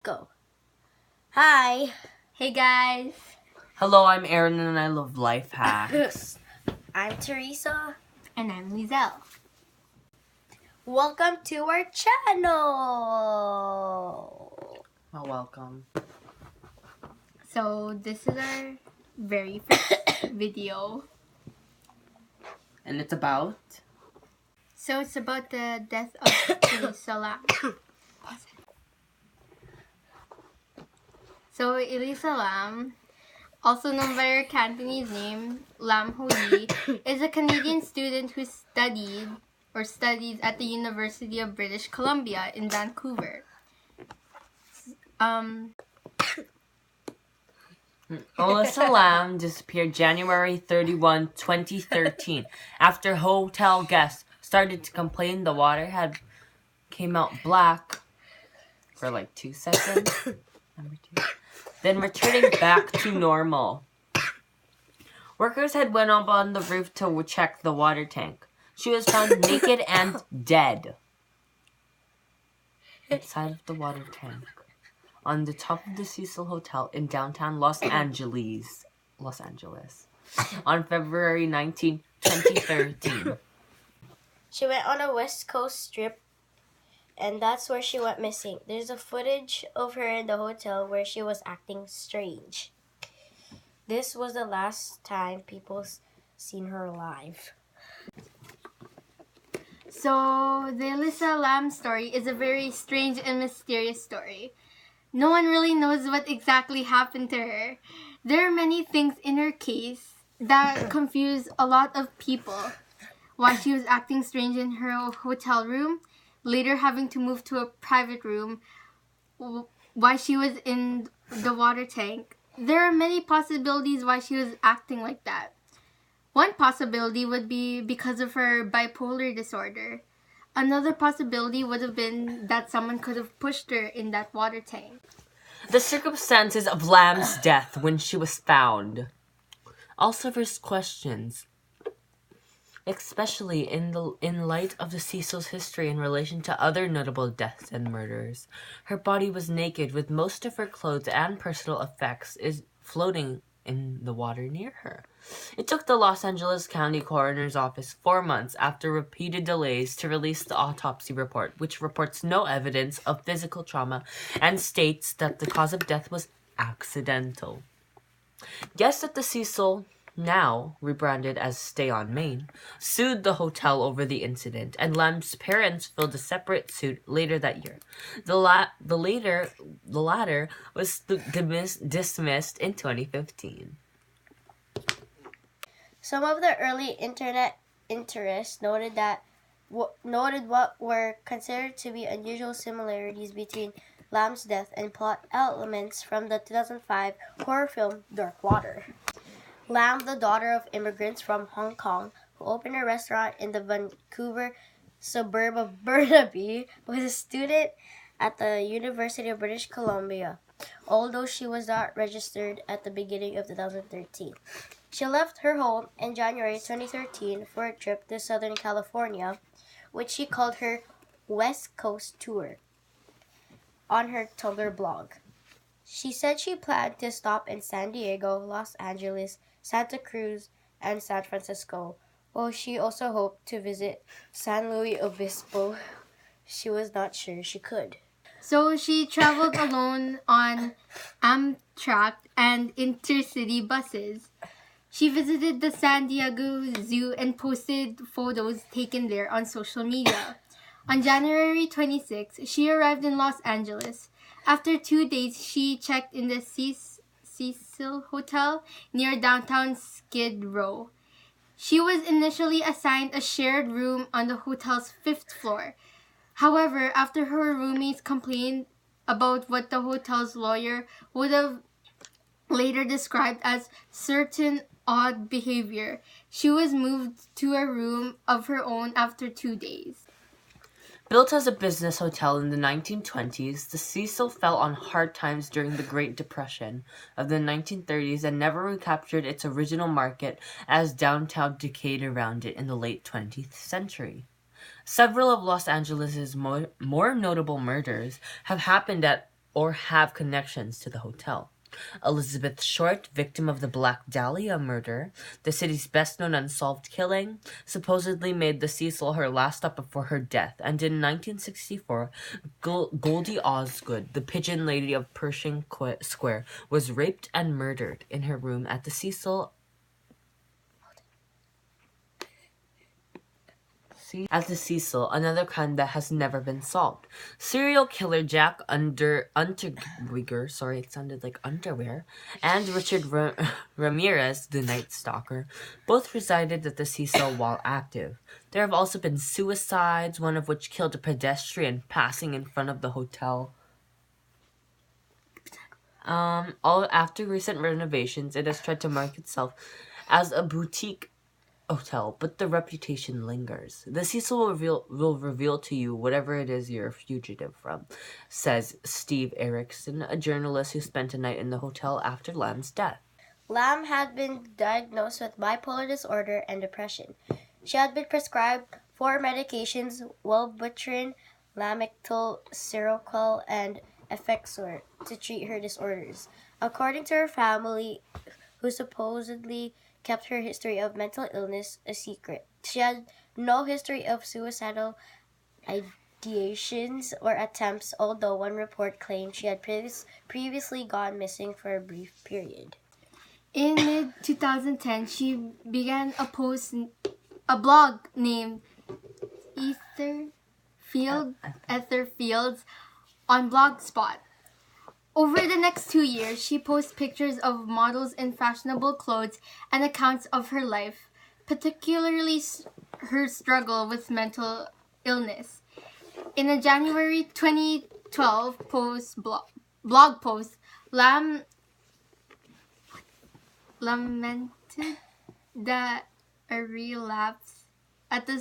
Go. Hi. Hey guys. Hello, I'm Aaron and I love life hacks. I'm Teresa. And I'm Lizelle. Welcome to our channel. Well, welcome. So this is our very first video. And it's about? So it's about the death of Elisa Lam. So Elisa Lam, also known by her Cantonese name, Lam Hoi, is a Canadian student who studies at the University of British Columbia in Vancouver. Elisa Lam disappeared January 31, 2013, after hotel guests started to complain the water came out black for like 2 seconds. Number 2. Then returning back to normal. Workers had went up on the roof to check the water tank. She was found naked and dead inside of the water tank on the top of the Cecil Hotel in downtown Los Angeles, on February 19, 2013. She went on a West Coast trip, and that's where she went missing. There's a footage of her in the hotel where she was acting strange. This was the last time people seen her alive. So the Elisa Lam story is a very strange and mysterious story. No one really knows what exactly happened to her. There are many things in her case that confuse a lot of people. Why she was acting strange in her hotel room, later having to move to a private room, why she was in the water tank. There are many possibilities why she was acting like that. One possibility would be because of her bipolar disorder. Another possibility would have been that someone could have pushed her in that water tank. The circumstances of Lam's death when she was found also raised questions, especially in light of the Cecil's history in relation to other notable deaths and murders. Her body was naked, with most of her clothes and personal effects floating in the water near her. It took the Los Angeles County Coroner's Office 4 months after repeated delays to release the autopsy report, which reports no evidence of physical trauma and states that the cause of death was accidental. Guests at the Cecil, now rebranded as Stay on Main, sued the hotel over the incident, and Lam's parents filed a separate suit later that year. The latter was dismissed in 2015. Some of the early internet interests noted what were considered to be unusual similarities between Lam's death and plot elements from the 2005 horror film Dark Water. Lam, the daughter of immigrants from Hong Kong who opened a restaurant in the Vancouver suburb of Burnaby, was a student at the University of British Columbia, although she was not registered at the beginning of 2013. She left her home in January 2013 for a trip to Southern California, which she called her West Coast Tour, on her Tumblr blog. She said she planned to stop in San Diego, Los Angeles, Santa Cruz, and San Francisco, while she also hoped to visit San Luis Obispo. She was not sure she could. So she traveled alone on Amtrak and intercity buses. She visited the San Diego Zoo and posted photos taken there on social media. On January 26, she arrived in Los Angeles. After 2 days, she checked in the Cecil Hotel near downtown Skid Row. She was initially assigned a shared room on the hotel's 5th floor. However, after her roommates complained about what the hotel's lawyer would have later described as certain odd behavior, she was moved to a room of her own after 2 days. Built as a business hotel in the 1920s, the Cecil fell on hard times during the Great Depression of the 1930s and never recaptured its original market as downtown decayed around it in the late 20th century. Several of Los Angeles' more notable murders have happened at or have connections to the hotel. Elizabeth Short, victim of the Black Dahlia murder, the city's best-known unsolved killing, supposedly made the Cecil her last stop before her death, and in 1964, Goldie Osgood, the pigeon lady of Pershing Square, was raped and murdered in her room at the Cecil. At the Cecil, another crime that has never been solved. Serial killer Jack Unterweger, sorry, it sounded like underwear, and Richard Ramirez, the Night Stalker, both resided at the Cecil while active. There have also been suicides, one of which killed a pedestrian passing in front of the hotel. All after recent renovations, it has tried to mark itself as a boutique hotel, but the reputation lingers. The Cecil will reveal to you whatever it is you're a fugitive from, says Steve Erickson, a journalist who spent a night in the hotel after Lam's death. Lam had been diagnosed with bipolar disorder and depression. She had been prescribed 4 medications: Wellbutrin, Lamictal, Seroquel, and Effexor to treat her disorders. According to her family, who supposedly kept her history of mental illness a secret, she had no history of suicidal ideations or attempts, although one report claimed she had previously gone missing for a brief period. In mid-2010, she began a blog named Etherfields on Blogspot. Over the next 2 years, she posts pictures of models in fashionable clothes and accounts of her life, particularly her struggle with mental illness. In a January 2012 blog post, Lam lamented that a relapse at the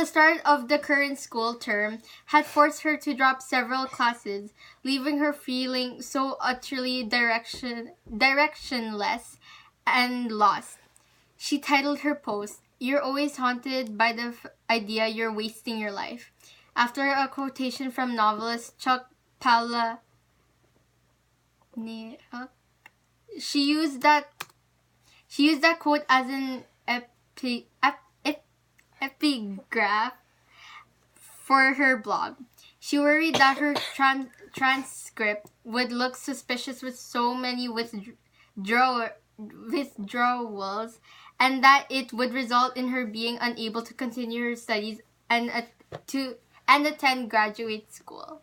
start of the current school term had forced her to drop several classes, leaving her feeling so utterly directionless and lost. She titled her post, "You're always haunted by the idea you're wasting your life," after a quotation from novelist Chuck Palahniuk. She used that quote as an epigraph for her blog. She worried that her transcript would look suspicious with so many withdrawals, and that it would result in her being unable to continue her studies and attend graduate school.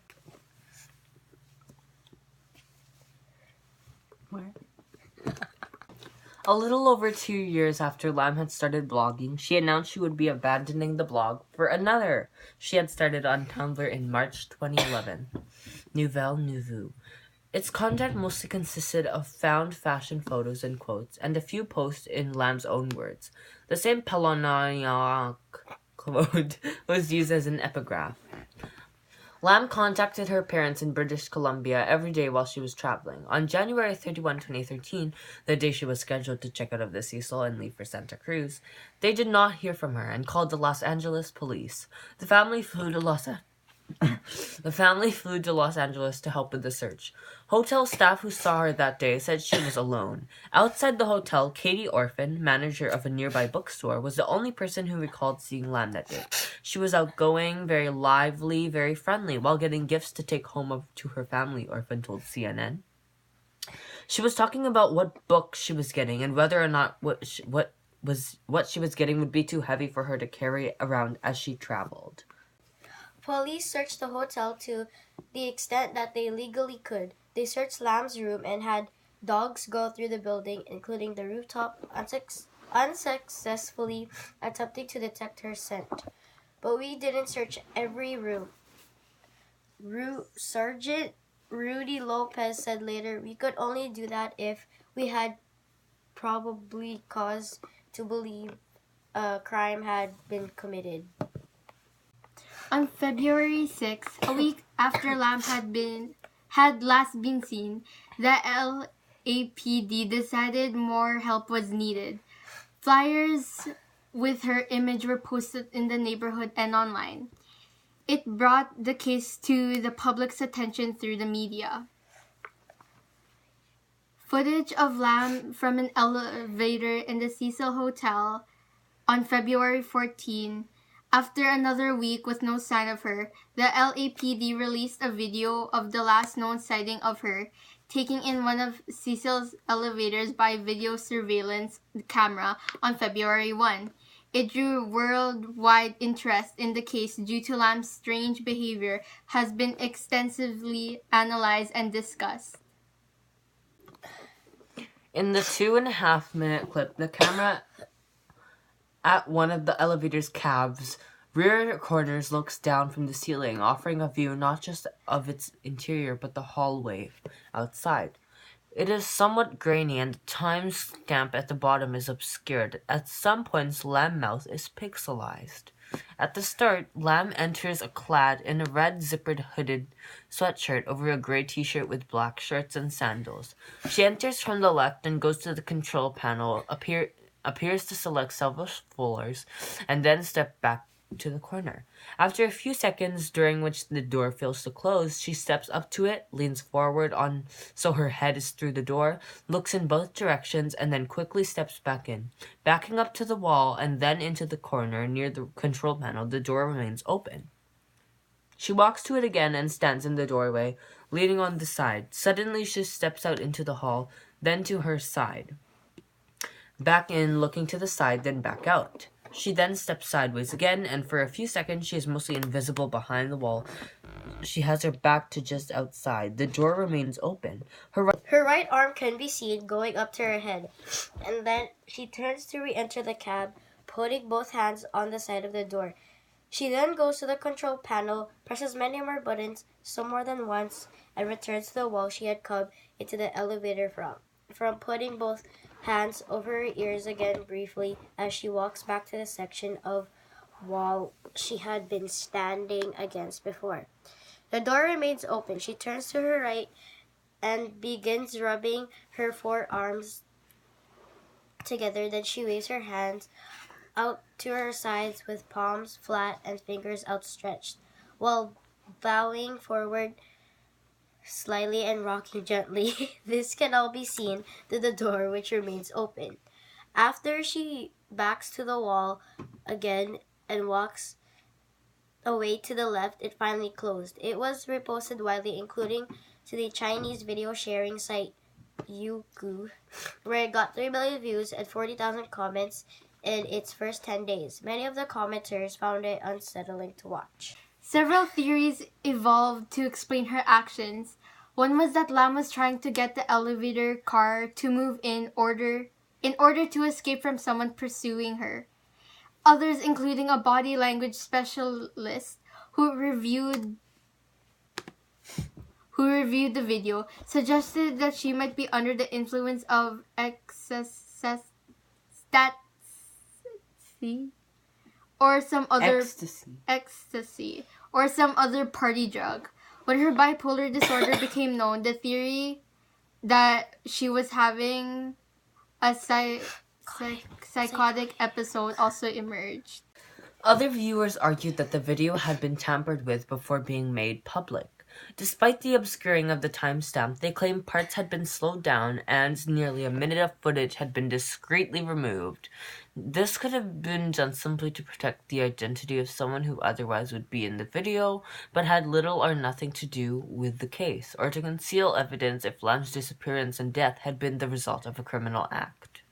A little over 2 years after Lam had started blogging, she announced she would be abandoning the blog for another she had started on Tumblr in March 2011, Nouvelle Nouveau. Its content mostly consisted of found fashion photos and quotes, and a few posts in Lam's own words. The same Palahniuk quote was used as an epigraph. Lam contacted her parents in British Columbia every day while she was traveling. On January 31, 2013, the day she was scheduled to check out of the Cecil and leave for Santa Cruz, they did not hear from her and called the Los Angeles police. The family flew to Los Angeles to help with the search. Hotel staff who saw her that day said she was alone. Outside the hotel, Katie Orphan, manager of a nearby bookstore, was the only person who recalled seeing Lam that day. She was outgoing, very lively, very friendly, while getting gifts to take home to her family, Orphan told CNN. She was talking about what book she was getting and whether or not what she was getting would be too heavy for her to carry around as she traveled. Police searched the hotel to the extent that they legally could. They searched Lam's room and had dogs go through the building, including the rooftop, unsuccessfully attempting to detect her scent. But we didn't search every room. Sergeant Rudy Lopez said later, "We could only do that if we had probably cause to believe a crime had been committed." On February 6, a week after Lam had last been seen, the LAPD decided more help was needed. Flyers with her image were posted in the neighborhood and online. It brought the case to the public's attention through the media. Footage of Lam from an elevator in the Cecil Hotel on February 14, after another week with no sign of her, the LAPD released a video of the last known sighting of her, taken in one of Cecil's elevators by video surveillance camera on February 1. It drew worldwide interest in the case due to Lam's strange behavior has been extensively analyzed and discussed. In the 2.5-minute clip, the camera at one of the elevator's cab's rear corners looks down from the ceiling, offering a view not just of its interior but the hallway outside. It is somewhat grainy and the time stamp at the bottom is obscured. At some points, Lam's mouth is pixelized. At the start, Lam enters clad in a red zippered hooded sweatshirt over a gray t-shirt with black shorts and sandals. She enters from the left and goes to the control panel, appears to select several floors, and then step back to the corner. After a few seconds, during which the door fails to close, she steps up to it, leans forward on so her head is through the door, looks in both directions, and then quickly steps back in. Backing up to the wall and then into the corner near the control panel, the door remains open. She walks to it again and stands in the doorway, leaning on the side. Suddenly she steps out into the hall, then to her side. Back in, looking to the side, then back out. She then steps sideways again, and for a few seconds she is mostly invisible behind the wall. She has her back to just outside. The door remains open. Her right arm can be seen going up to her head, and then she turns to re-enter the cab, putting both hands on the side of the door. She then goes to the control panel, presses many more buttons, some more than once, and returns to the wall she had come into the elevator from putting both hands over her ears again briefly as she walks back to the section of wall she had been standing against before. The door remains open. She turns to her right and begins rubbing her forearms together. Then she waves her hands out to her sides with palms flat and fingers outstretched, while bowing forward slightly and rocking gently. This can all be seen through the door, which remains open. After she backs to the wall again and walks away to the left, it finally closed. It was reposted widely, including to the Chinese video sharing site Youku, where it got 3 million views and 40,000 comments in its first 10 days. Many of the commenters found it unsettling to watch. Several theories evolved to explain her actions. One was that Lam was trying to get the elevator car to move in order to escape from someone pursuing her. Others, including a body language specialist who reviewed the video, suggested that she might be under the influence of ecstasy or some other ecstasy or some other party drug. When her bipolar disorder became known, the theory that she was having a psychotic episode also emerged. Other viewers argued that the video had been tampered with before being made public. Despite the obscuring of the timestamp, they claimed parts had been slowed down and nearly a minute of footage had been discreetly removed. This could have been done simply to protect the identity of someone who otherwise would be in the video, but had little or nothing to do with the case, or to conceal evidence if Lam's disappearance and death had been the result of a criminal act.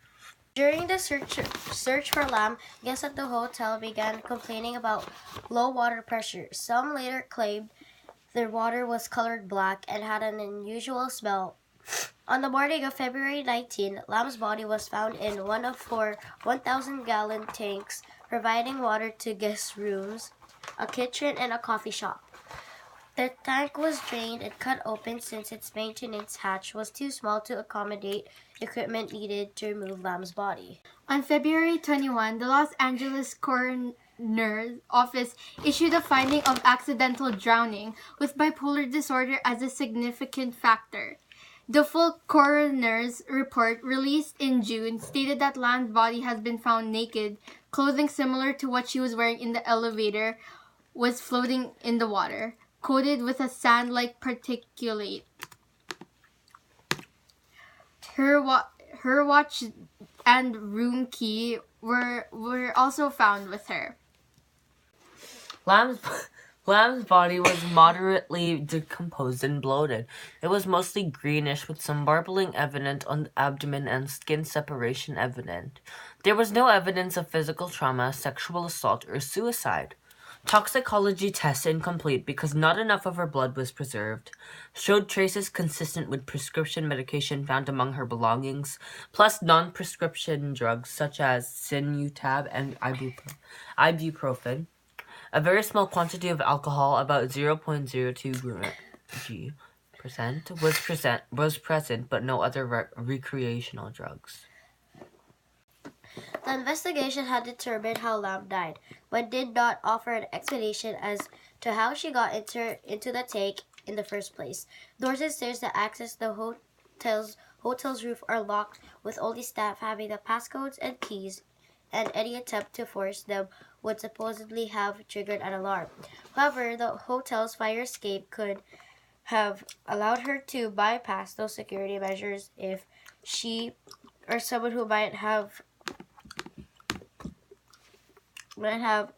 During the search for Lam, guests at the hotel began complaining about low water pressure. Some later claimed their water was colored black and had an unusual smell. On the morning of February 19, Lam's body was found in one of 4 1,000-gallon tanks providing water to guest rooms, a kitchen, and a coffee shop. The tank was drained and cut open since its maintenance hatch was too small to accommodate equipment needed to remove Lam's body. On February 21, the Los Angeles coroner's office issued a finding of accidental drowning with bipolar disorder as a significant factor. The full coroner's report, released in June, stated that Lam's body has been found naked, clothing similar to what she was wearing in the elevator, was floating in the water, coated with a sand-like particulate. Her watch and room key were also found with her. Lamb's body was moderately decomposed and bloated. It was mostly greenish with some marbling evident on the abdomen and skin separation evident. There was no evidence of physical trauma, sexual assault, or suicide. Toxicology tests incomplete because not enough of her blood was preserved. Showed traces consistent with prescription medication found among her belongings, plus non-prescription drugs such as Sinutab and ibuprofen. A very small quantity of alcohol, about 0.02 g%, was present, but no other recreational drugs. The investigation had determined how Lam died, but did not offer an explanation as to how she got into the tank in the first place. Doors and stairs that access the hotel's roof are locked, with only staff having the passcodes and keys, and any attempt to force them would supposedly have triggered an alarm. However, the hotel's fire escape could have allowed her to bypass those security measures if she or someone who might have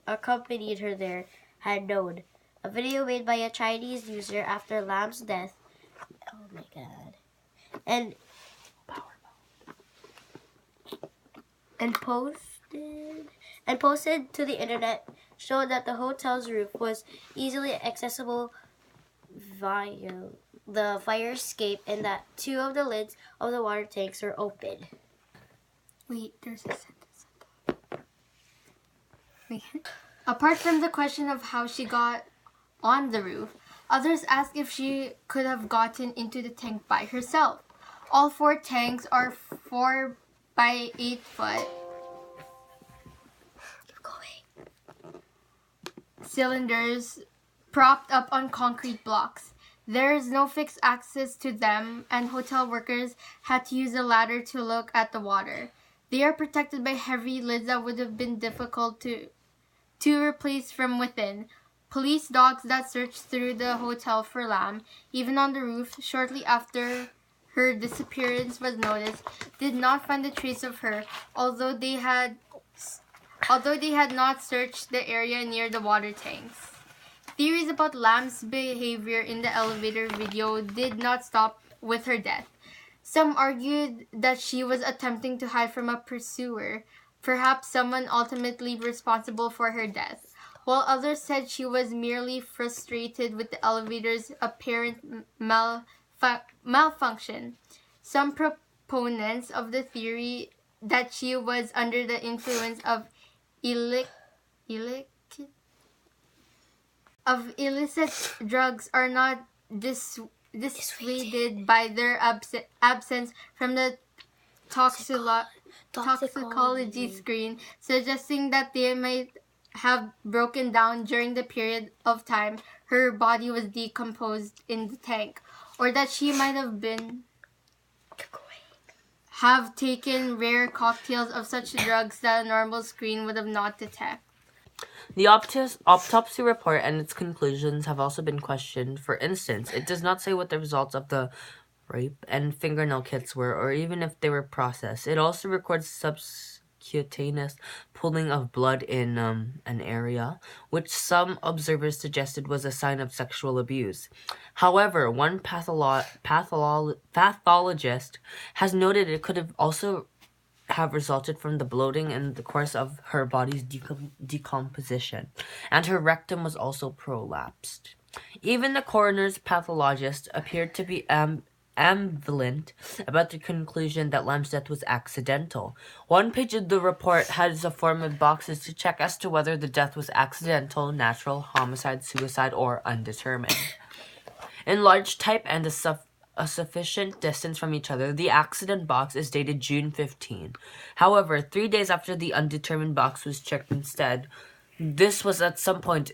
accompanied her there had known. A video made by a Chinese user after Lam's death, oh my god, and posted to the internet showed that the hotel's roof was easily accessible via the fire escape and that 2 of the lids of the water tanks were open. Wait, there's a sentence. Apart from the question of how she got on the roof, others ask if she could have gotten into the tank by herself. All 4 tanks are 4 by 8 foot cylinders propped up on concrete blocks. There is no fixed access to them, and hotel workers had to use a ladder to look at the water. They are protected by heavy lids that would have been difficult to replace from within. Police dogs that searched through the hotel for Lam, even on the roof, shortly after her disappearance was noticed, did not find a trace of her, although they had not searched the area near the water tanks. Theories about Lam's behavior in the elevator video did not stop with her death. Some argued that she was attempting to hide from a pursuer, perhaps someone ultimately responsible for her death, while others said she was merely frustrated with the elevator's apparent malfunction. Some proponents of the theory that she was under the influence of illicit drugs are not dissuaded by their absence from the toxicology screen, suggesting that they might have broken down during the period of time her body was decomposed in the tank, or that she might have taken rare cocktails of such drugs that a normal screen would have not detected. The autopsy report and its conclusions have also been questioned. For instance, it does not say what the results of the rape and fingernail kits were, or even if they were processed. It also records subcutaneous pooling of blood in an area, which some observers suggested was a sign of sexual abuse. However, one pathologist has noted it could have also resulted from the bloating in the course of her body's decomposition, and her rectum was also prolapsed. Even the coroner's pathologist appeared to be ambivalent about the conclusion that Lam's death was accidental. One page of the report has a form of boxes to check as to whether the death was accidental, natural, homicide, suicide, or undetermined. In large type and a sufficient distance from each other, the accident box is dated June 15. However, 3 days after the undetermined box was checked instead, this was at some point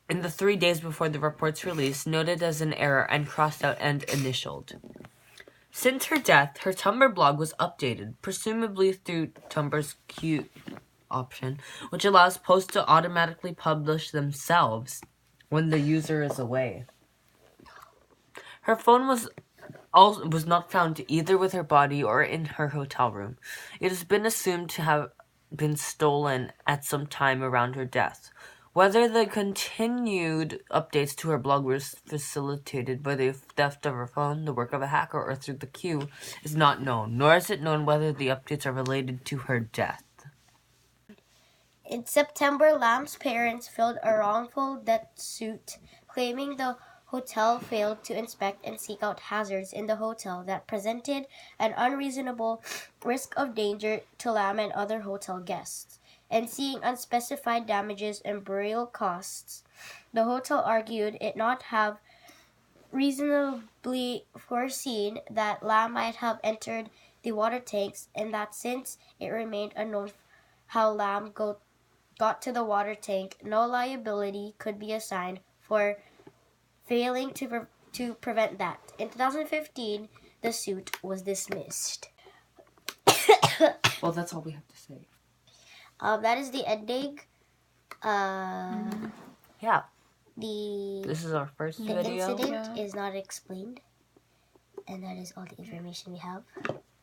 in the 3 days before the report's release noted as an error and crossed out and initialed. Since her death, her Tumblr blog was updated, presumably through Tumblr's option, which allows posts to automatically publish themselves when the user is away. Her phone was not found either with her body or in her hotel room. It has been assumed to have been stolen at some time around her death. Whether the continued updates to her blog were facilitated by the theft of her phone, the work of a hacker, or through the queue is not known, nor is it known whether the updates are related to her death. In September, Lam's parents filed a wrongful death suit claiming the hotel failed to inspect and seek out hazards in the hotel that presented an unreasonable risk of danger to Lam and other hotel guests, and seeing unspecified damages and burial costs. The hotel argued it not have reasonably foreseen that Lam might have entered the water tanks, and that since it remained unknown how Lam got to the water tank, no liability could be assigned for failing to prevent that. In 2015, the suit was dismissed. Well, that's all we have to say. That is the ending. Yeah. This is our first The video. incident is not explained, and that is all the information we have.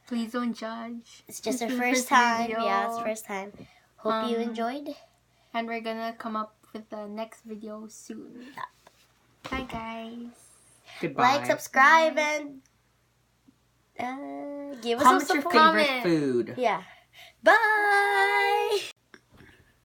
Please don't judge. It's just our This is first the time. video. Yeah, it's first time. Hope you enjoyed. And we're gonna come up with the next video soon. Bye, guys. Goodbye. Like, subscribe, and give us Comment some your support. favorite food. Yeah. Bye.